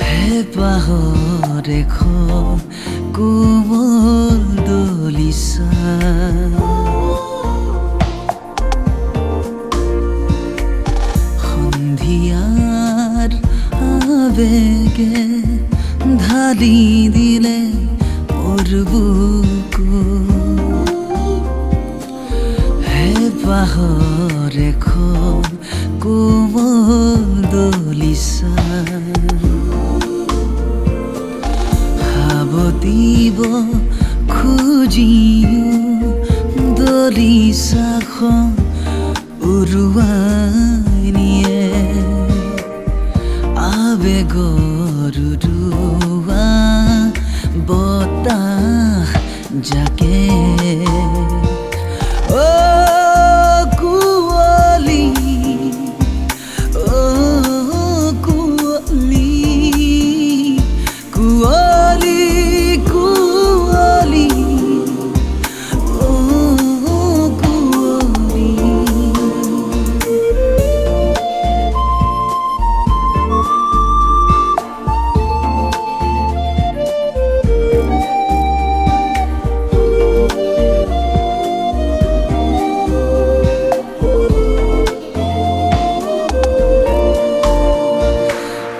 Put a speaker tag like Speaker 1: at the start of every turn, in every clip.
Speaker 1: হেঁপাহৰ এখন কোমল দলিচা সন্ধিয়াৰ আবেগে ঢালি দিলে মোৰ বুকু হেঁপাহৰ এখন কোমল দলিচা সাৱটিব খুজিও দলিচাখন উৰুৱাই নিয়ে আবেগৰ উৰুৱা বতাহ জাকে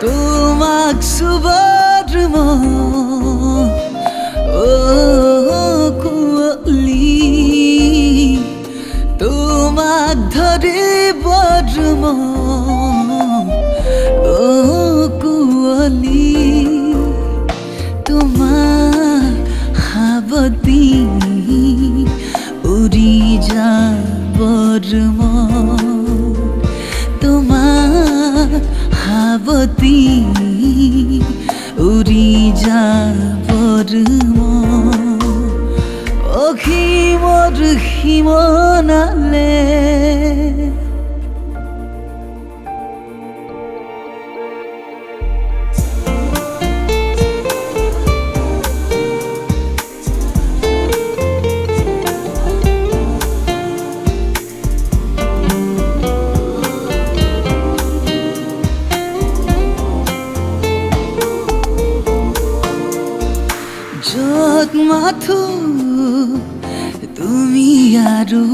Speaker 1: তোমাক চুবৰ কুঁৱলী তোমাক ধৰিবৰ কুঁৱলী তোমাক সাৱটি উৰি যাবৰ তোমাক সাৱটি উৰি যাবৰ অসীমৰ সীমনালে য'ত মাথো তুমি আৰু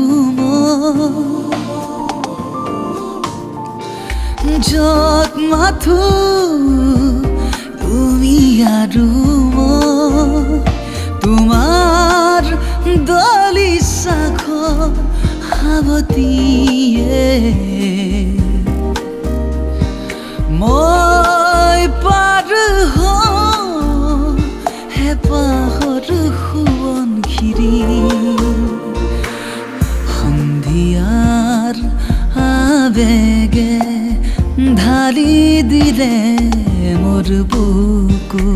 Speaker 1: য'ত মাথো তুমি আৰু তোমাৰ দলিচাখন সাৱটিয়ে মই পাৰ হেঁপাহৰ সোৱণশিৰি সন্ধিয়াৰ আবেগে ঢালি দিলে মোৰ বুকু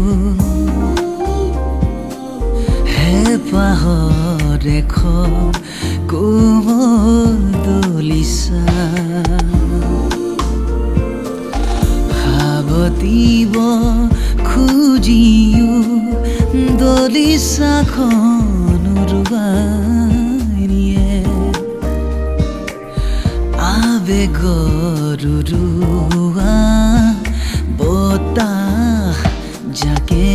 Speaker 1: হেঁপাহৰ এখন কোমল দলিচা সাৱটিব খুজিও দলিচাখন উৰুৱাই নিয়ে আবেগৰ উৰুৱা বতাহ জাকে